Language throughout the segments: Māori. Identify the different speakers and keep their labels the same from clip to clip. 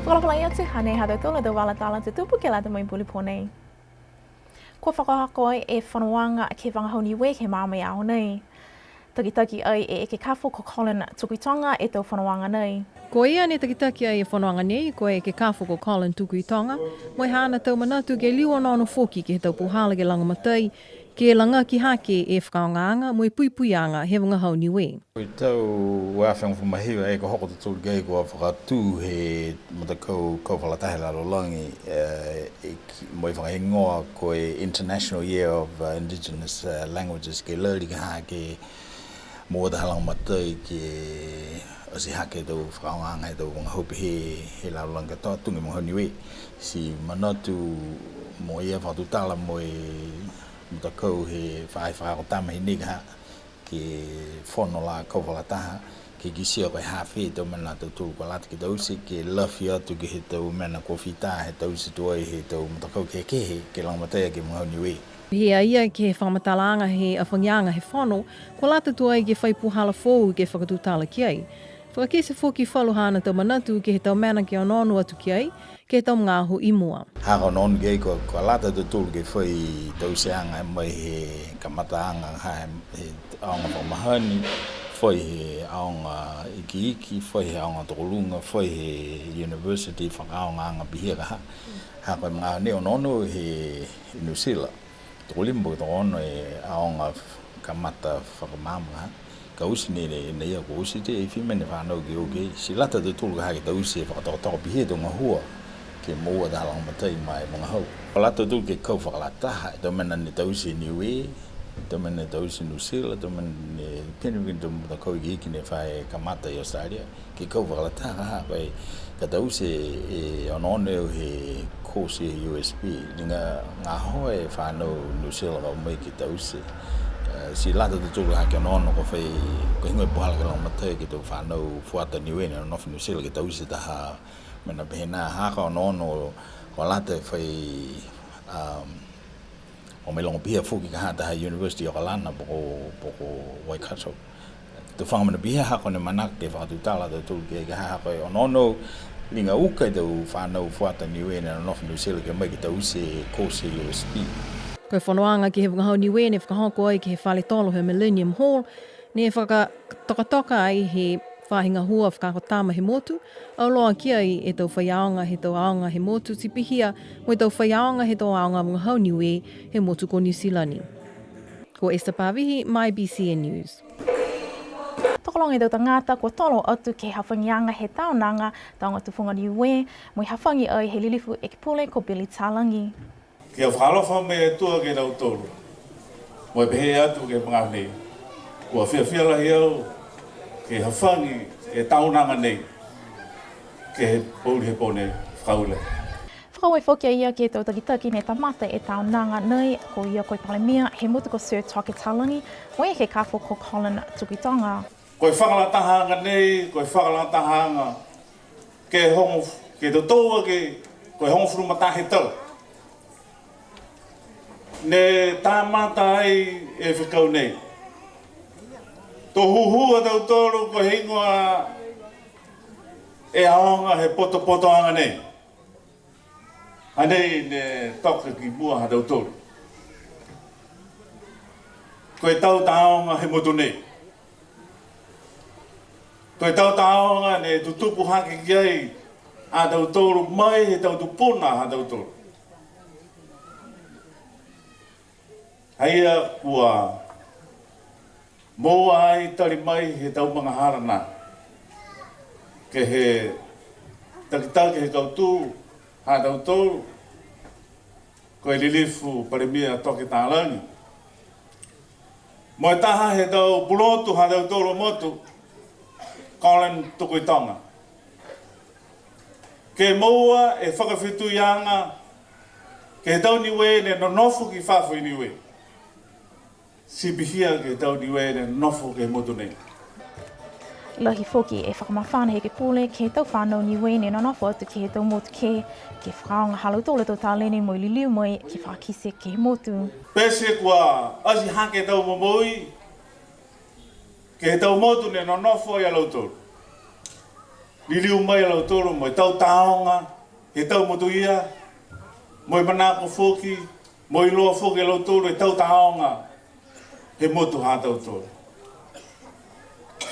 Speaker 1: Kalau pelaya tu hane hada tu le wala tala tu pu ke la te mai puli pone. Ko whakahakoi e whanawanga ke wangahoni we ke māmai au nei. Taki ai e ke kafo ko Colin Tukuitonga e tau whanawanga nei.
Speaker 2: Ko ia ne taki ai e whanawanga nei, ko e ke kafo ko Colin Tukuitonga, moi hana tau manatu ke liwa nono foki ke tau puhala ke langa matai, ke langa ki hake e whakaongaanga, moi puipuianga he wangahoni we.
Speaker 3: Koe tau wāwhiang whamahiwa e ka hoko te tūru kei kua whakatū he matakau kawhalatahe lalo langi moi whakahingoa koe International Year of Indigenous Languages ke lari ka hake mō te halang matai ke osi hake tau whakaongaanga e tau wangahopi he lalo langi katoa tungi mga we si manatu mo ia whakatū tala moi matakau he whaakotama he nega ke whono la kawhalataha ke kisia koe hawhi tau mena tau tūru kwa lata ki tausi ke lawhi atu ke he tau mena kowhita he tausi tuai he tau matakau ke kehe ke langmatea ke mga niwe.
Speaker 2: Hea ia ke whamatalanga he awhangianga he whono, ko lata tuai ke whaipuhala fōu ke whakatūtala ki ai. Whakakese fōki whaluhana tau manatu ke he tau mena ke ononu atu ki ai, ke tau ngāhu i mua.
Speaker 3: Haka non ke ko lata tau tūru ke whai tausianga mai he kamataanga he aonga whamahani, whai he aonga iki, whai he aonga tokolunga, whai he university whakaonga anga pihira ha. Haka mga neonono he New Zealand. Tokolimbo tokono e aonga kamata whakamama ha. Ka usi nere nei a ko usi te e whimene whanau ki oke. Si lata tau tūru ka hake tau usi e whakatokotoko pihira tau ngahua ke moua dalang matai mai mga hau. Ka lata tūru ke kau whakalataha e tau mena ne tau usi niwe. Tau mene tau si New Zealand, tau mene penukin tau muta kau i ne whae kamata i Australia. Ke kau whakalataha ha, kai ka tau se e ononeo he kōsi e USB. Ninga ngā hoa e whanau New Zealand au mai ki tau se. Si lata tu tūru hake onono ko whai, ko hingo e puhala ke lang matai ki tau whanau fuata niwe ne nofi New Zealand ki tau se taha mena pehena haka onono ko lata e whai o me longa pia fuki ka hata ha University of Kalana poko Waikato. Tu whangamana pia hako ne manak ke whakatutala te tūru ke hako e onono linga uka i tau whanau fuata niwe na nofi New Zealand ke mai ki tau se kōse USB.
Speaker 2: Koe whanoanga ki he wangahau niwe ne whakahoko ai ki he whale tolo he Millennium Hall, ne whakatoka ai he whahinga hua whakakotama he motu, au loa ki ai e tau whaiaonga he tau aonga he motu tipihia, mo e tau whaiaonga he tau aonga wangahau niwe he motu ko New Zealand. Ko Esther Pavihi, My BCN News.
Speaker 1: Tokolong e tau tangata ko tolo atu ke hawhangianga he taonanga taonga tufunga niwe, mo i hawhangi ai he lilifu e kipule ko Billy Talangi.
Speaker 4: Ke whalofa me e tua ke nau tolu. Mo e pehe atu ke mga nei. Kua whiawhia lahi au ke hawhangi e taunanga nei. Ke he pouri he pone whaule.
Speaker 1: Whakau e whokia ia ke tau takitaki ne tamata e taunanga nei ko ia koe palemia he mutu ko Sir Toke Talangi mo e ke kafo ko Colin Tukuitonga.
Speaker 4: Koe whakalatahanga nei, koe whakalatahanga ke hongo, ke totoa ke koe hongo whurumatahe tau. Ne tāmata ai e whikau nei. Tō huhua tau tōru ko hingoa e aonga he poto anga nei. Anei ne toka ki mua ha tau tōru. Ko e tau taonga he motu nei. Ko e tau taonga ne tutupu hake ki ai a tau tōru mai he tau tupuna ha tau tōru. Haia kua moa ai tari mai he tau mga harana. Ke he takitake he kautū, ha tau tōru, ko e lilifu parimia Toke Talangi. Mo e taha he tau pulotu ha tau tōru motu, Colin Tukuitonga. Ke moa e whakawhitu ianga, ke tau niwe ne no nofu ki fafu niwe si bihia ke tau niwe ne nofu ke motu nei
Speaker 1: Lahi foki e whakamawhana he ke pule ke tau whanau ni wene no nofo atu ke he tau motu ke whaonga halau tole tau tālene mo liliu moi ke whakise ke motu.
Speaker 4: pese kua asi hake tau momoi ke tau motu ne no nofo ia lau tolu liliu mai lau tolu mo tau taonga he tau motu ia mo manako foki mo loa foki lau tolu e tau taonga he motu ha tau tolu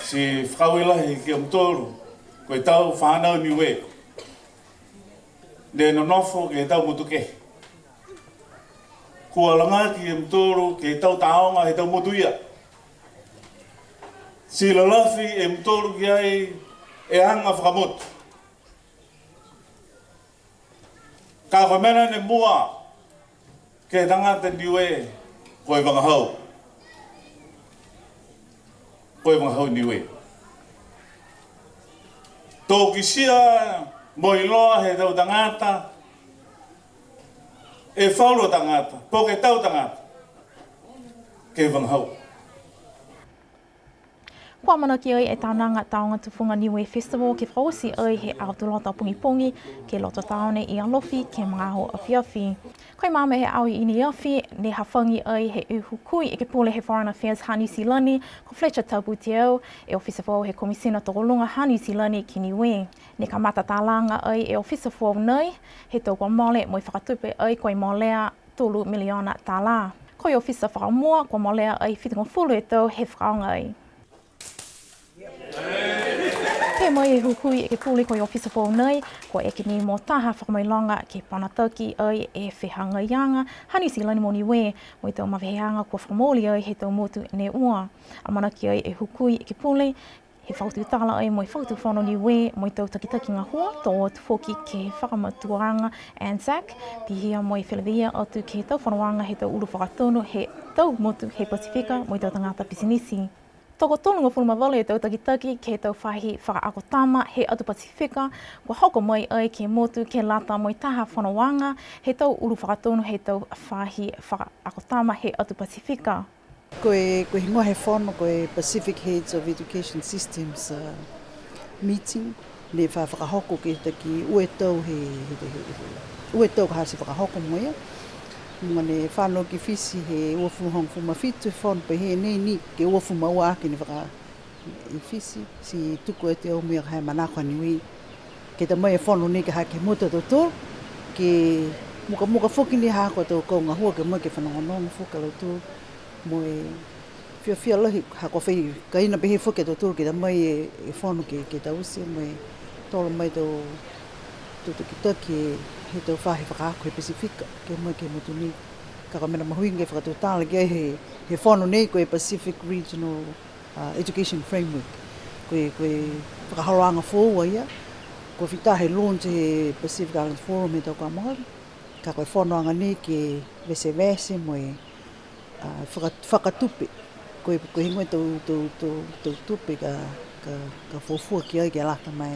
Speaker 4: si whakawelahi ki amtoru, koe tau whanau ni we. Ne no nofo ke tau motu ke. Kua langa ki amtoru ke tau taonga he tau motu ia. Si lalafi e amtoru ki ai e anga whakamotu. Ka whamena ne mua ke tangata ni we koe wangahau. Koe wangahau ni we. Tō ki sia mo iloa he tau tangata, e whaulo tangata, po ke tau tangata, ke wangahau.
Speaker 1: Kua mana ki ai e taunanga taonga tufunga Niue Festival ke whausi ai he autulota pungi ke loto taone i alofi ke mga ho awhiawhi. Koe mame he au i ni awhi, ne hawhangi ai he uhukui e ke pule he Foreign Affairs ha New Zealand, ko Fletcher Taubutiau e ofisa whau he komisina tokolunga ha New Zealand ki Niue. Ne ka mata tālanga ai e ofisa whau nei, he tau kua mole mo i whakatupe ai koe molea tolu miliona tālā. Koe ofisa whakamua kua molea ai whitunga fulu e tau he whakaonga ai. Ke mai e hukui e ke puli koe ofisa pō nei, ko e ke ni mō taha whakamailonga ke panataki ai e whihanga ianga, hani si lani moni we, mo i tau mawheanga kua whakamoli ai he tau motu ne ua. Amana ki ai e hukui e ke puli, he whautu tala ai mo i whautu whono ni we, mo i tau takitaki ngā hua, tō atu whoki ke whakamatuaranga Anzac, pihia mo i whilawia atu ke tau whanawanga he tau uru whakatonu, he tau motu he Pasifika, mo i tau tangata pisinisi. Toko tōnunga whuluma wale e tau takitaki ke tau whahi whakaakotama he atu Pasifika, kua hoko mai ai ke motu ke lata mo i taha whanawanga he tau uru whakatonu he tau whahi whakaakotama he atu Pasifika.
Speaker 5: Koe hingoa he whono koe Pacific Heads of Education Systems meeting, le whakahoko ke taki ue tau ue tau ka hasi whakahoko moia. Mane whanau ki whisi he uafu hong fuma fitu whon pe he nei ni ke uafu maua ake ni whaka i whisi si tuku e te o mea kai manakwa niwi ke ta mai e whono nei ke hake muta tō tō ke muka whoki ni hako tō kou ngā hua ke mai ke whanongonongo whoka lau tō mo e whia lahi hako whi ka ina pe he whoki tō tō ke ta mai e whono ke ta usi mo e tōla mai tō taki he tau whahe whakaako he Pasifika, ke mai ke motu ni. Ka mena mahuinga e whakatūtala ki ai he whono nei koe Pacific Regional Education Framework. Koe whakaharoanga fōua ia, koe whitahe launch he Pacific Islands Forum he tau ka mahari. Ka koe whonoanga nei ke vese mo e whakatupe. Koe hingoe tau tupe ka fōfua ki ai ke alata mai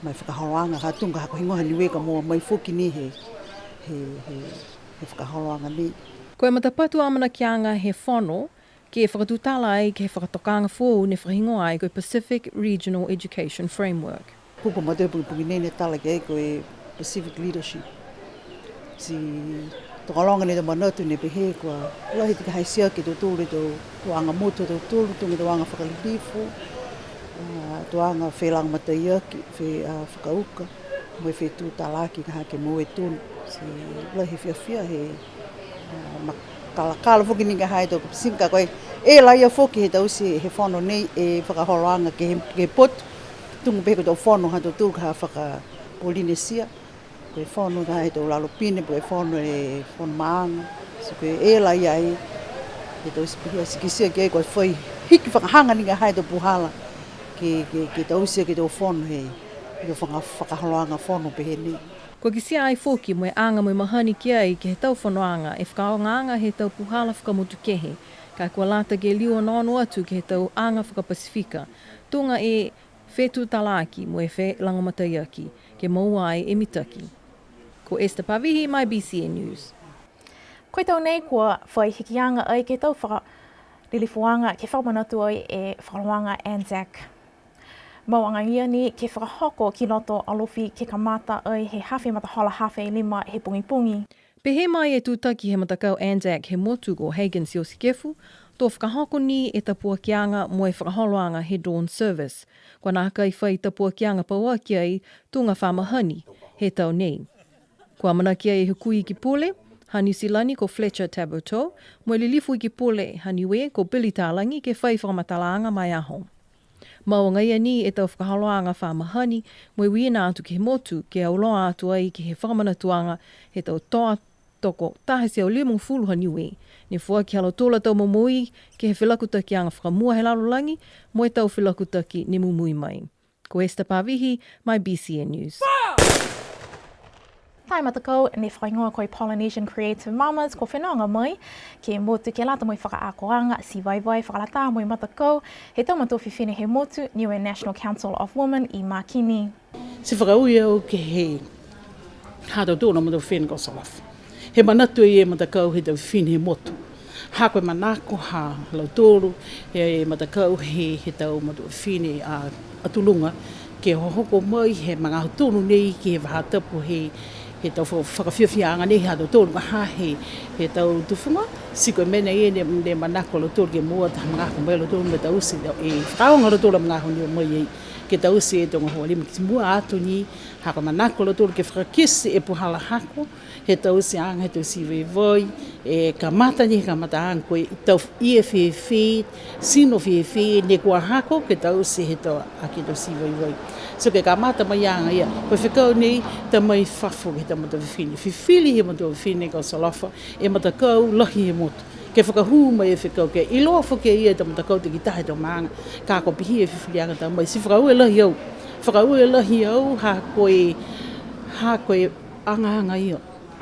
Speaker 5: whakaharoanga, ka tunga hako hingoha niwe ka mua mai whoki ni he whakaharoanga ni.
Speaker 2: Koe matapatu amana ki anga he whono, ke whakatūtala ai ke whakatokanga fōu ne whahingoa ai koe Pacific Regional Education Framework.
Speaker 5: Pupo mateu pungi nei ne tala ki ai koe Pacific Leadership. Si tokalonga ne te manatu ne pehe kua lahi tika haisia ke tō tōre tō anga moto tō tōru tungi tō anga whakalilifu, tō anga whelang mataiaki, whakauka, mo e whetū tālaki ka hake mo e tōnu. Si lahi whiawhia he kalakala whoki ni ka hae tō Pacifica koe e laia whoki he tausi he whono nei e whakahoroanga ke potu. Tungu pehe ko tō whono ha tō tūru ka whaka Polynesia. Koe whono ka hae tō Lalopine, koe whono e whono maanga. Si koe e laia ai he tausi pihia sikisia ki ai koe whai hiki whakahanga ni ka hae tō Puhala. Ke tausia ke tō whono he whakahoroanga whono pehe nei.
Speaker 2: Ko ki sia ai whoki mo e anga mo i mahani ki ai ke he tau whanoanga e whakaonga he tau Puhala whakamutu kehe. Ka kua lata ke liu anono atu ke he tau anga whakapasifika. Tunga e whetū talaki mo e whe langomataiaki ke maua ai e mitaki. Ko Esther Pavihi, my BCN News.
Speaker 1: Koe tau nei kua whai hikianga ai ke tau lilifuanga ke whamanatu ai e whakaroanga Anzac. Mauanga ia ni ke whakahoko ki loto alofi ke kamata ai he hawhi matahala hawhi lima he pungi.
Speaker 2: Pehe mai e tūtaki he matakau Anzac he motu ko Hagen Siosikefu, tō whakahoko ni e tapua kianga mo e whakaholoanga he Dawn Service. Kua nā kai whai tapua kianga paua ki ai tunga whamahani he tau nei. Kua mana ki ai he kui ki pule, Hani Silani ko Fletcher Tabuto, mo lilifu ki pule haniwe ko Billy Talangi ke whai whakamatalaanga mai aho. Maunga ia ni e tau whakaholoanga whamahani, mo wina atu ki he motu ke auloa atu ai ki he whakamanatuanga he tau toa toko tahe se o limong fulu haniwe. Ni fua ki halo tōla tau momui ke he whilakuta ki anga whakamua he lalulangi, mo e tau whilakuta ki ni mumui mai. Ko Esther Pavihi, my BCN News.
Speaker 1: Tai matakau ne whaingoa koe Polynesian Creative Mamas ko whenanga mai ke motu ke lata moi whakaakoanga si vaivai whakalata moi matakau he tau mato whiwhine he motu Niue National Council of Women i Makini.
Speaker 6: Si whakaui au ke he hātau tōna mo tau whene ko salafu. He manatu e matakau he tau whene he motu. Ha koe manako ha lau tōru e matakau he tau mo tau whene a tulunga ke hohoko mai he mga tōnu nei ke he wahatapu he tau whakawhiawhianga nei hātau tōru ha he tau tuwhunga. Si koe mena e ne manako lau tōru ke mua ta mga ko mai lau tōru me tau usi e whakaonga lau tōru mga honi o mai ei. Ke tau usi e tonga hoa lima ki mua atu ni ha koe manako lau tōru ke whakakisi e puhala hako. He tau usi anga he tau si voi e kamata ni kamata anga koe tau ia whiwhi, sino whiwhi, ne kua hako ke tau usi he tau aki tau si voi. So ke kamata mai anga ia, koe whikau nei ta mai whafo ke tau mata whiwhine. Whiwhili he mata whiwhine ko salafa e mata kau lahi he motu. Ke whakahu mai e whikau ke iloa whake ia ta mata kau te ki tahe tau maanga. Ka ko pihi e whiwhili anga tau mai. Si whakau e lahi au. Whakau e lahi au ha koe anga ia.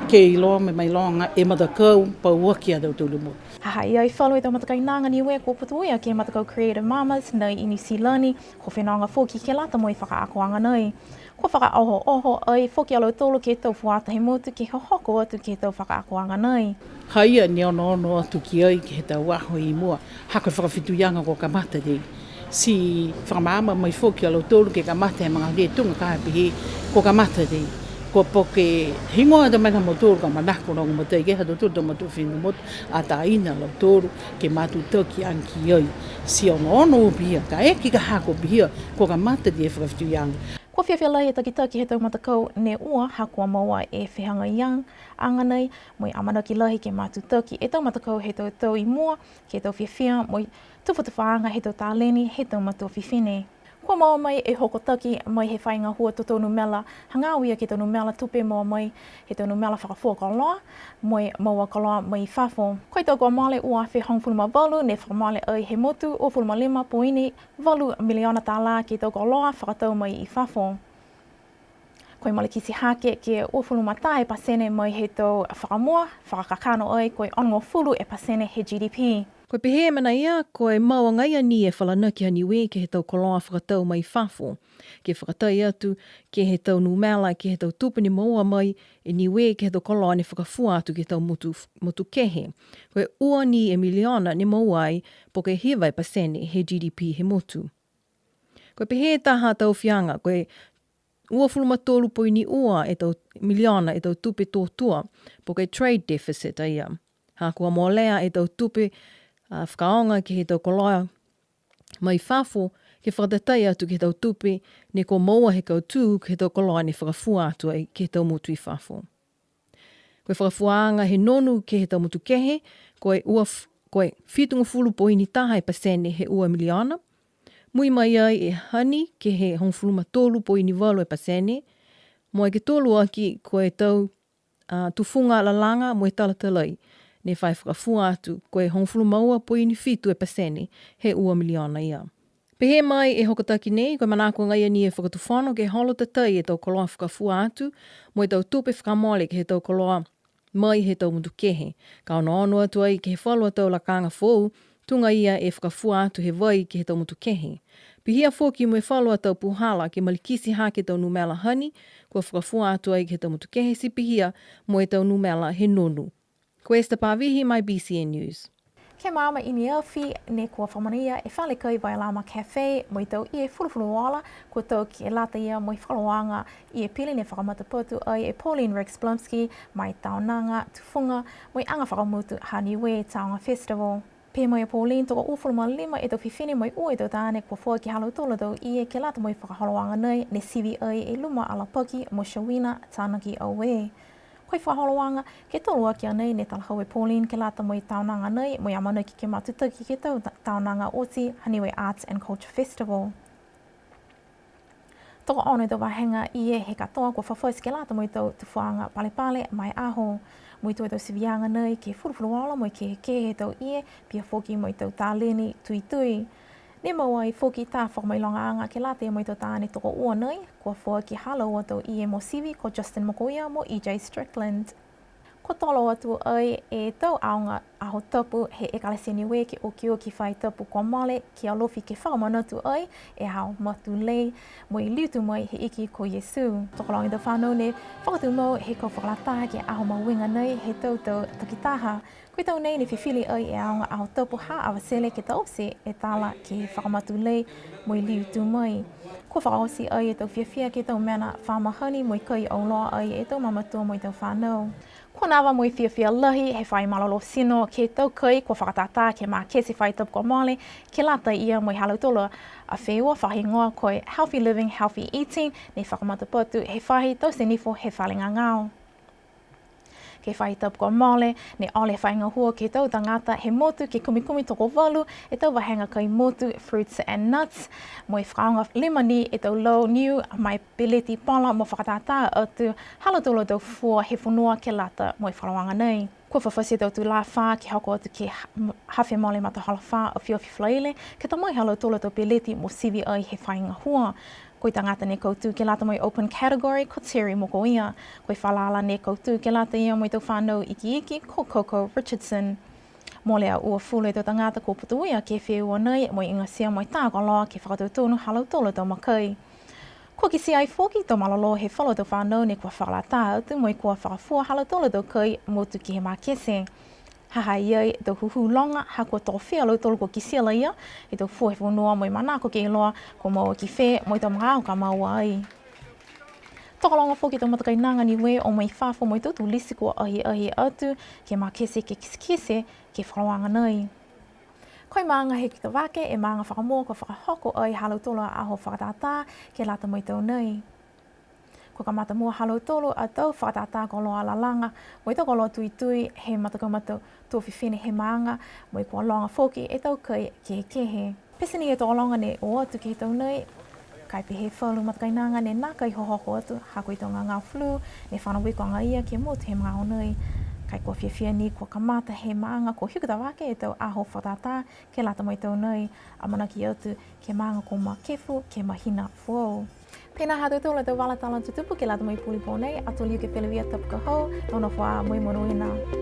Speaker 6: Ke iloa me mai longa e matakau paua ki a tau tūlu mo.
Speaker 1: Haha, iai whalu e tau matakai nanga niwe ko putuia ke matakau Creative Mamas nei i New Zealand ko whenanga fōki ke lata mo i whakaakoanga nei. Ko whakaoho ai fōki alo tōlu ke tau whuata he motu ke hoko atu ke tau whakaakoanga nei.
Speaker 6: Haia ni ono atu ki ai ke he tau waho i mua. Hako whakawhituianga ko kamata dei. Si whakamama mai fōki alo tōlu ke kamata he mga le tunga kahapihi ko kamata dei. Ko poke hingoa da mana motor ka manako no mo te ke ha do to mo to fin mo ata ina lo toru ke matu toki anki oi si ono bia ka e ki ka ha ko bia ko ka mata de fraftu yang
Speaker 1: Ko whiawhia e taki he tau matakau ne ua hakua maua e whihanga iang anga nei moi amana ki lahi ke matu toki e tau matakau he tau i mua ke tau whiawhia moi tuwhatuwhaanga he tau tāleni he tau matu whiwhine. Kua maua mai e hoko taki mai he whainga hua to tonu mela, hangawia ke tonu mela tupe maua mai, he tonu mela whakafua koloa, mai maua koloa mai whafo. Koi tau kua male ua whi hongfuluma valu, ne whakamale ai he motu o fulma lima poini, valu miliona tāla ke tau koloa whakatau mai i whafo. Koi male kisi hake ke o fuluma tā e pasene mai he tau whakamua, whakakakano ai koi ongo fulu e pasene he GDP.
Speaker 2: Koe pehe mana ia, koe maua ngaia ni e whalanaki haniwe ke he tau koloa whakatau mai whafo. Ke whakatai atu, ke he tau numela, ke he tau tupani maua mai, e niwe ke he tau koloa ne whakafua atu ke tau motu kehe. Koe ua ni e miliona ne maua ai, po ke hiwai pasene he GDP he motu. Koe pehe taha tau whianga, koe ua fuluma tolu poini ua e tau miliona e tau tupe tōtua, po ke trade deficit a ia. Hākua mōlea e tau tupe whakaonga ki he tau koloa mai whafo ke whakatatai atu ki he tau tupe ne ko maua he kautū ki he tau koloa ne whakafua atu ai ki he tau motu i whafo. Koe whakafuaanga he nonu ki he tau motu kehe, koe whitunga fulu poini taha e pasene he ua miliona. Mui mai ai e hani ke he hongfuluma tolu poini walu e pasene. Mo e ke tolu aki koe tau tufunga lalanga mo e talatalai. Ne whai whakafua atu, koe hongfulu maua poini whitu e pasene, he ua miliona ia. Pehe mai e hokataki nei, koe manako ngai ni e whakatuwhano ke holo tatai e tau koloa whakafua atu, mo e tau tupe whakamole ke he tau koloa mai he tau mundu kehe. Ka ono atu ai ke he whalua tau lakanga fōu, tunga ia e whakafua atu he vai ki he tau mundu kehe. Pihia foki mo e whalua tau puhala ke malikisi hake tau numela hani, kua whakafua atu ai ke tau mutukehe si pihia mo e tau numela he nonu. Ko esta pavihi mai BCN News.
Speaker 1: Ke mama ini elfi ne kua whamania e whale kai vai Lama Cafe mo i tau i e fulufulu wala kua tau ki e lata ia mo i whaloanga i e pili ne whakamatapotu ai e Pauline Rex Blumsky mai taonanga tufunga mo i anga whakamutu Haniwe Taonga Festival. Pe mai Pauline toka ufuluma lima e tau whiwhini mai ua e tau tāne kua fua ki halo tolo tau i e ke lata mo i whakaholoanga nei ne sivi ai e luma ala poki mo Shawina tānaki awe. Koe whaholoanga ke tolua ki anei ne talahau e Pauline ke lata mo i taonanga nei mo i amana ki ke matutaki ke tau taonanga Oti Haniwe Arts and Culture Festival. Toka ono tau wahenga i e he katoa kua whawhais ke lata mo i tau tuwhaanga pale mai aho. Mo i tau sivianga nei ke furufuruala mo i ke he tau i e pia foki mo i tau tāleni tui. Ne maua i foki tā whakamailonga anga ke lata mo i tau tāne toko ua nei kua fua ki halo o tau i e mo sivi ko Justin Mokoia mo EJ Strickland. Ko tolo atu ai e tau aonga aho tapu he ekalesini we ki okio ki whai tapu kua male ki alofi ke whakamanatu ai e hao matu lei mo i liutu mai he iki ko Yesu. Tokolongi tau whanau ne whakatu mau he ko whakalata ki aho mawinga nei he tau takitaha. Koe tau nei ne whiwhili ai e aonga aho tapu ha awasele ke tau se e tala ki whakamatu lei mo i liutu mai. Ko whakaosi ai e tau whiawhia ke tau mena whamahani mo i kai au loa ai e tau mamatua mo i tau whanau. Ko nawa mo i whiawhia lahi he whai malolo sino ke tau kai ko whakatata ke mā kesi whai tapu ko male ke lata ia mo i halautolo a wheua whahingoa koe healthy living, healthy eating ne whakamatapotu he whahi tau se nifo he whalinga ngao. Ke whai tapu ko mole, ne ole whainga hua ke tau tangata he motu ke kumikumi toko walu e tau wahenga kai motu, fruits and nuts. Mo i whakaonga limani e tau low new mai pileti pala mo whakatata atu halatolo tau fua he whanua ke lata mo i whalawanga nei. Kua whawhasi tau tu la wha ki hoko atu ke hawhi mole mata hala wha o whiawhi whlaile ke tau mai halatolo tau pileti mo sivi ai he whainga hua. Koe tangata ne koutu ke lata mo i open category ko Terry Mokoia. Koe whalala ne koutu ke lata ia mo i tau whanau iki ko Coco Richardson. Mo lea ua fulu e tau tangata ko putuia ke whiua nei mo i ingasia mo i tākaloa ke whakatautunu halau tolo tau makai. Ko ki si ai foki tau malolo he whalo tau whanau ne kua whakalata atu mo i kua whakafua halau tolo tau kai motu ki he mākese. Haha iai tau huhu longa ha kua tō whea lau tolo ko ki sila ia e tau fua he whanua mo i manako ke iloa ko maua ki whea mo i tau mga au ka maua ai. Tokalonga foki tau matakai nanga ni we o mai whawha mo i tau lisi kua ahi atu ke mā kese ke kisikese ke whalawanga nei. Koe maanga he ki tau wake e maanga whakamoa ko whakahoko ai halau tolo a aho whakatata ke lata mo i tau nei. Ko ka mata mua halau tolo a tau whakatata ko loa lalanga mo i tau ko loa tui he matako matau tō whiwhine he maanga mo i kua longa foki e tau kai ke he kehe. Pesini e tō longa ne o atu ke he tau nei kai pe he whalu matakai nanga ne nā kai hohoko atu hako i tau ngā flu ne whanau wiko anga ia ke motu he mga o nei. Kai kua whiawhia ni kua kamata he maanga ko hiuka wake e tau aho whatata ke lata mo i tau nei a mana ki atu ke maanga ko ma kefu ke mahina fuau. Pēnā hatu tōla tau wala tala tutupu ke lata mo i puli pōnei a tō liu ke pelewia tapu ka hau tōna wha moi mono ina.